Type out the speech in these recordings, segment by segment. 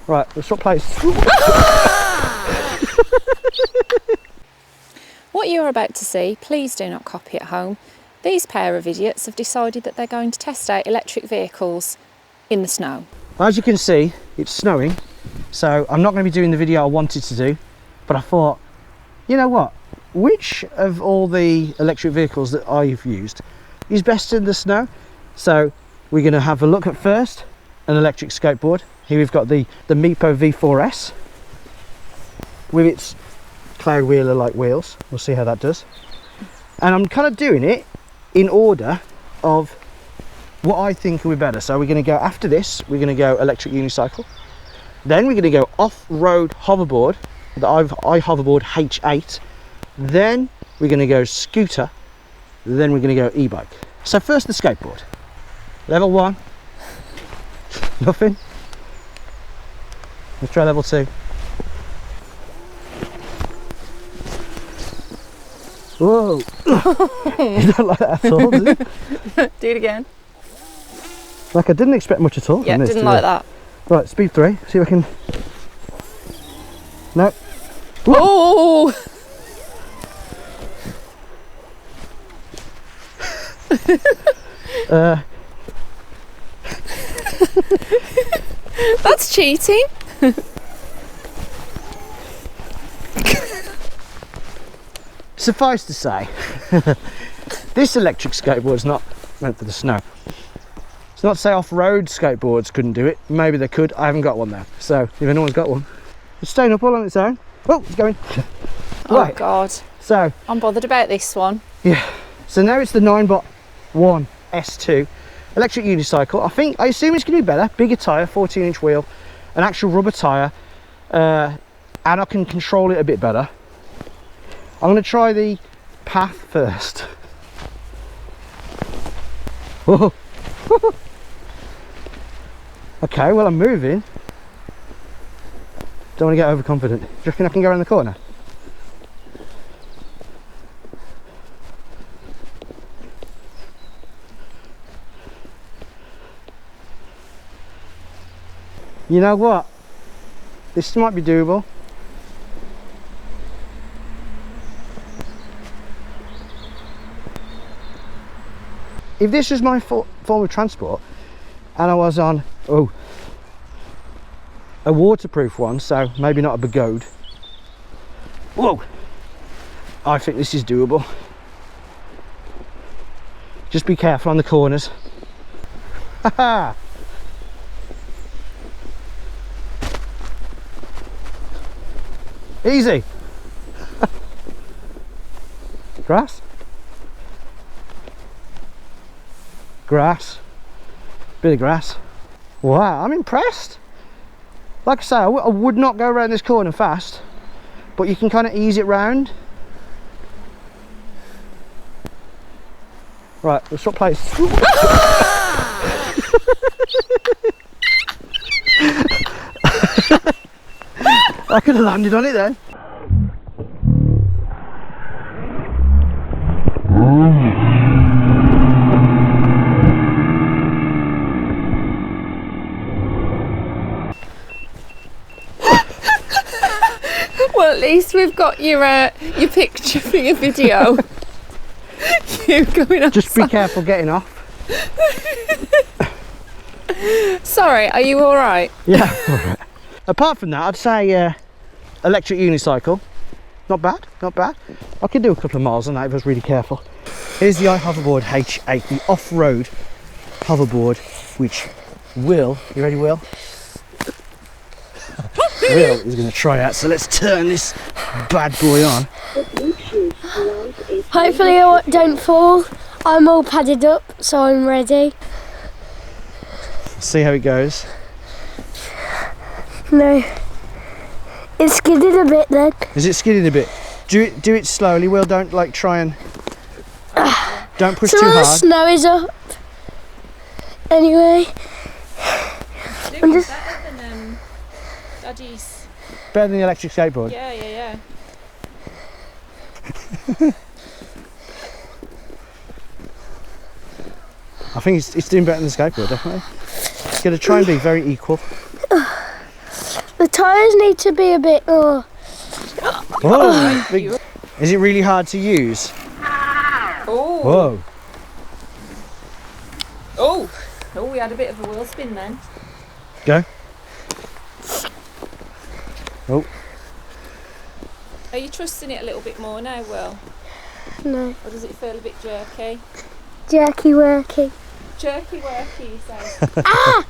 Right, let's swap places. What you are about to see, please do not copy at home. These pair of idiots have decided that they're going to test out electric vehicles in the snow. As you can see, it's snowing, so I'm not going to be doing the video I wanted to do, but I thought, you know what, which of all the electric vehicles that I've used is best in the snow? So we're going to have a look at first an electric skateboard. Here we've got the Meepo V4s with its cloud wheeler like wheels. We'll see how that does. And I'm kind of doing it in order of what I think will be better. So we're going to go, after this we're going to go electric unicycle, then we're going to go off-road hoverboard, the iHoverboard H8, then we're going to go scooter, then we're going to go e-bike. So first the skateboard, level 1, nothing. Let's try level 2. Whoa! You don't like that at all, do you? Do it again. Like, I didn't expect much at all. Yeah, didn't like that. Right, speed 3. See if I can. No. Oh! That's cheating. Suffice to say, this electric skateboard is not meant for the snow. It's not to say off-road skateboards couldn't do it. Maybe they could. I haven't got one though. So if anyone's got one, it's staying up all on its own. Oh, it's going. Oh God. So I'm bothered about this one. yeah. So now it's the Ninebot One S2 electric unicycle. I assume it's going to be better. Bigger tyre, 14-inch wheel, an actual rubber tyre, and I can control it a bit better. I'm going to try the path first. Whoa. Okay, well I'm moving. Don't want to get overconfident. Do you reckon I can go around the corner? You know what? This might be doable. If this was my form of transport and I was on a waterproof one, so maybe not a begode, whoa, I think this is doable. Just be careful on the corners. Haha. Easy. Grass. Grass, bit of grass. Wow, I'm impressed. Like I say, I would not go around this corner fast, but you can kind of ease it round. Right, let's swap places. I could have landed on it then. Well, at least we've got your picture for your video. You going outside. Just be careful getting off. Sorry, are you all right? Yeah, all right. Apart from that, I'd say electric unicycle, not bad, not bad. I could do a couple of miles on that if I was really careful. Here's the iHoverboard H8, the off-road hoverboard, which Will, you ready, Will? Will is going to try out, so let's turn this bad boy on. Hopefully I don't fall. I'm all padded up, so I'm ready. See how it goes. No. It's skidded a bit then. Is it skidding a bit? Do it slowly, Will. Don't like try and don't push too The hard. snow is up. Anyway. I'm just better than Daddy's. Better than the electric skateboard. Yeah. I think it's doing better than the skateboard, definitely. It's going to try and be very equal. The tyres need to be a bit. Whoa, big. Is it really hard to use? Oh. Whoa. Oh. Oh, we had a bit of a wheel spin then. Go. Oh. Are you trusting it a little bit more now, Will? No. Or does it feel a bit jerky? Jerky worky. Jerky worky, you say? Ah!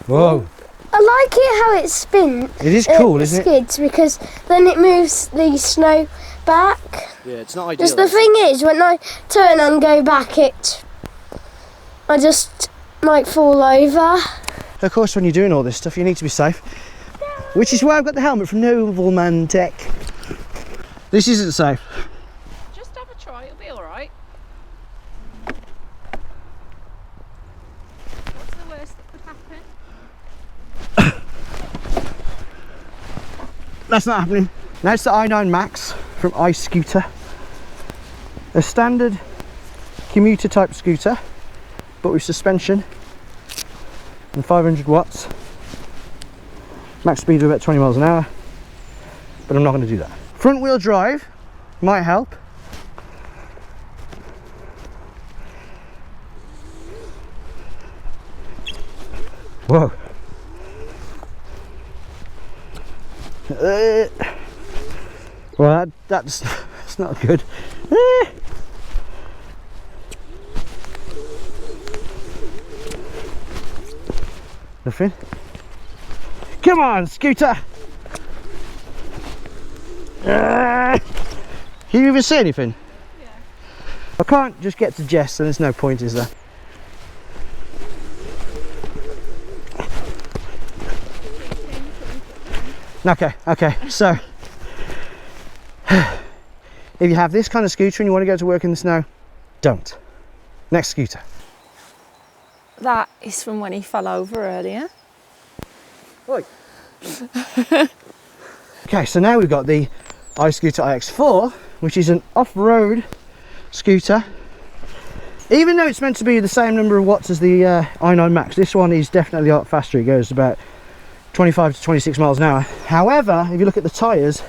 Whoa. I like it how it spins. It is cool, isn't it? Skids, because then it moves the snow back. Yeah, it's not ideal. Just the thing is, when I turn and go back, I just might fall over. Of course, when you're doing all this stuff, you need to be safe. Which is why I've got the helmet from Noblemantech. This isn't safe. Just have a try, it'll be alright. What's the worst that could happen? That's not happening. Now it's the i9 Max from iScooter. A standard commuter type scooter, but with suspension and 500 watts. Max speed of about 20 miles an hour, but I'm not going to do that. Front wheel drive might help. Whoa. Well, that's not good. Nothing. Come on, scooter. Can you even see anything? Yeah. I can't just get to Jess, and there's no point, is there? Okay, so if you have this kind of scooter and you want to go to work in the snow, don't. Next scooter. That is from when he fell over earlier. Oi. Okay, so now we've got the iScooter iX4, which is an off-road scooter. Even though it's meant to be the same number of watts as the i9 Max, this one is definitely a lot faster. It goes about 25 to 26 miles an hour. However, if you look at the tyres,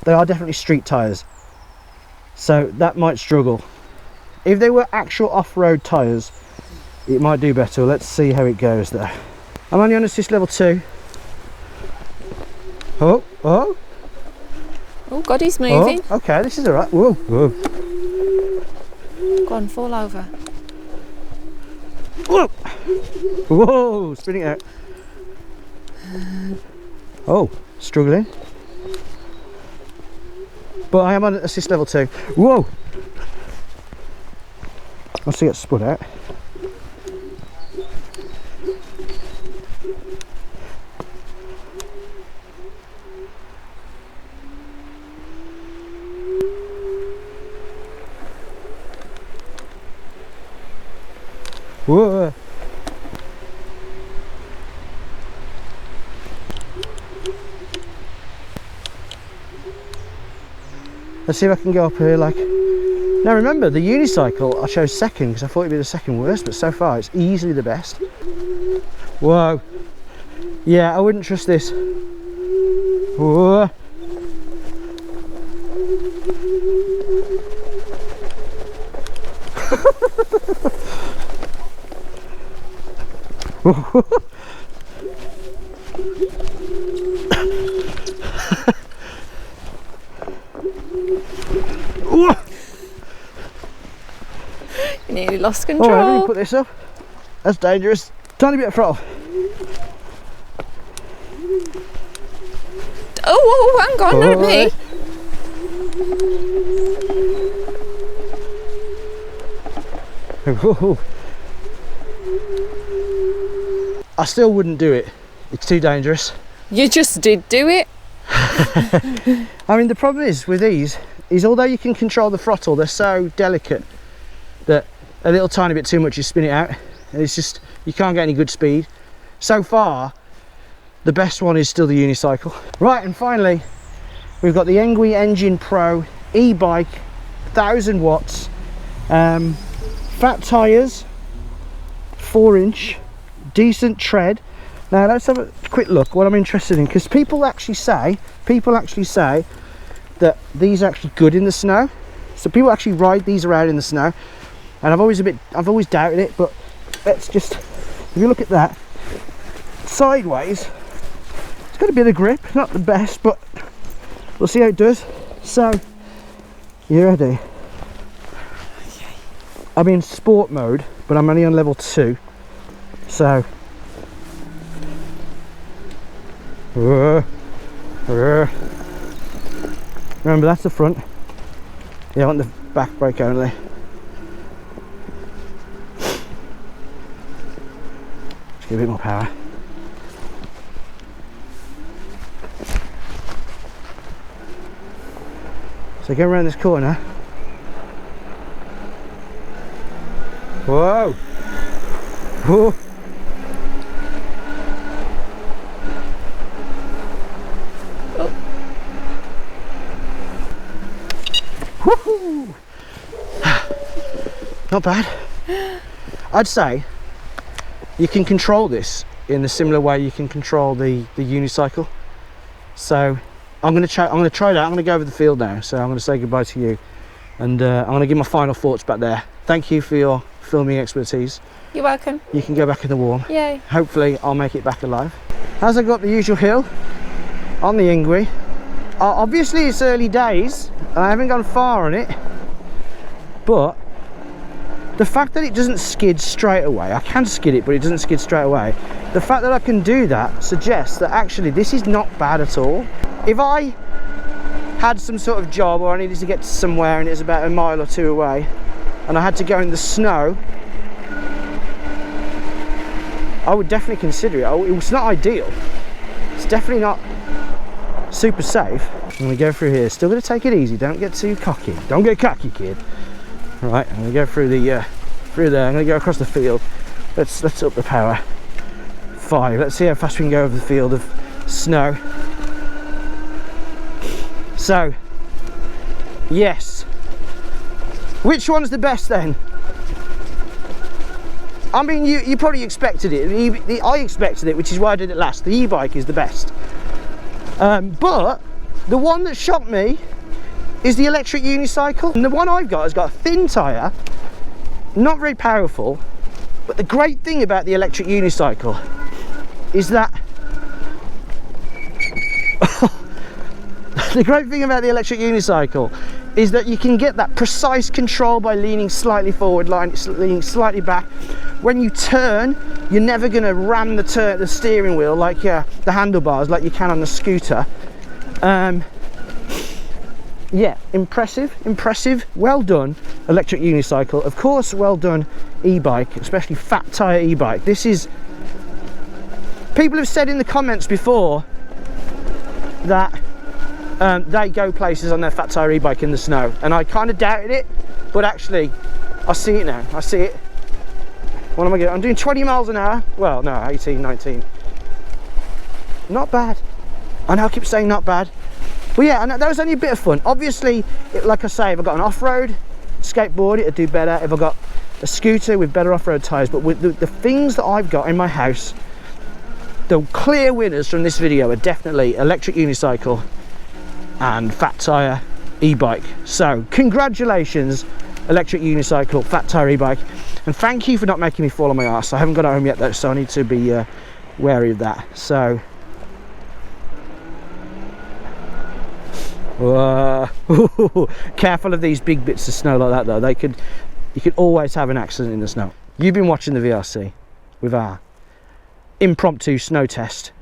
they are definitely street tyres, so that might struggle. If they were actual off-road tyres, it might do better. Let's see how it goes there. I'm only on assist level 2. Oh. Oh God, he's moving. Oh, okay, this is alright. Whoa, whoa. Go on, fall over. Whoa, whoa, spinning out. Oh, struggling. But I am on assist level 2. Whoa. Once he gets spun out. Whoa. Let's see if I can go up here like... Now remember, the Unicycle I chose second because I thought it'd be the second worst, but so far it's easily the best. Whoa. Yeah, I wouldn't trust this. Whoa. You nearly lost control. Oh, let me put this up. That's dangerous. Tiny bit of throttle. Oh, hang on, not me. I still wouldn't do it. It's too dangerous. You just did do it. I mean, the problem is with these is although you can control the throttle, they're so delicate that a little tiny bit too much you spin it out, and it's just, you can't get any good speed. So far the best one is still the Unicycle. Right, and finally we've got the Engwe EP-2 Pro e-bike, 1000 watts, fat tyres, 4-inch, decent tread, Now let's have a quick look what I'm interested in, because people actually say that these are actually good in the snow. So people actually ride these around in the snow, and I've always doubted it, but let's just, if you look at that sideways, it's got a bit of grip, not the best, but we'll see how it does. So you ready? I'm in sport mode, but I'm only on level 2, so remember, that's the front. Yeah, I want the back brake only. Just give it a bit more power. So go around this corner. Whoa! Whoa! Woohoo! Not bad. I'd say you can control this in a similar way you can control the unicycle. So I'm going to try it out. I'm going to go over the field now. So I'm going to say goodbye to you, and I'm going to give my final thoughts back there. Thank you for your filming expertise. You're welcome. You can go back in the warm. Yay. Hopefully I'll make it back alive. As I go up the usual hill on the Engwe, obviously it's early days. I haven't gone far on it, but the fact that it doesn't skid straight away, I can skid it, but it doesn't skid straight away. The fact that I can do that suggests that actually this is not bad at all. If I had some sort of job or I needed to get to somewhere and it's about a mile or two away and I had to go in the snow, I would definitely consider it. It's not ideal. It's definitely not super safe. I'm going to go through here. Still going to take it easy. Don't get too cocky. Don't get cocky, kid. Right, I'm going to go through the through there. I'm going to go across the field. Let's up the power. 5. Let's see how fast we can go over the field of snow. So, yes. Which one's the best then? I mean, you probably expected it. I expected it, which is why I did it last. The e-bike is the best. But the one that shocked me is the electric unicycle. And the one I've got has got a thin tyre, not very powerful. But the great thing about the electric unicycle is that the great thing about the electric unicycle is that you can get that precise control by leaning slightly forward, leaning slightly back. When you turn, you're never going to ram the steering wheel like the handlebars like you can on the scooter. Yeah, impressive, well done electric unicycle. Of course, well done e-bike, especially fat tyre e-bike. This is, people have said in the comments before that they go places on their fat tyre e-bike in the snow, and I kind of doubted it, but actually I see it now. I see it. What am I doing? I'm doing 20 miles an hour. Well, no, 18, 19. Not bad. I know I keep saying not bad, but yeah, and that was only a bit of fun. Obviously, like I say, if I got an off-road skateboard, it'd do better. If I got a scooter with better off-road tyres, but with the things that I've got in my house, the clear winners from this video are definitely electric unicycle and fat tyre e-bike. So congratulations, electric unicycle, fat tyre e-bike, and thank you for not making me fall on my arse. I haven't got it home yet though, so I need to be wary of that. So careful of these big bits of snow like that though. You could always have an accident in the snow. You've been watching the VRC with our impromptu snow test.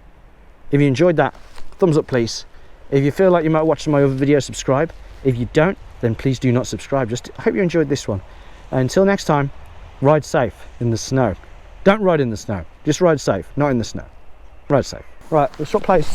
If you enjoyed that, thumbs up please. If you feel like you might watch my other videos, subscribe. If you don't, then please do not subscribe. Just I hope you enjoyed this one. Until next time, ride safe in the snow. Don't ride in the snow. Just ride safe, not in the snow. Ride safe. Right, let's swap places.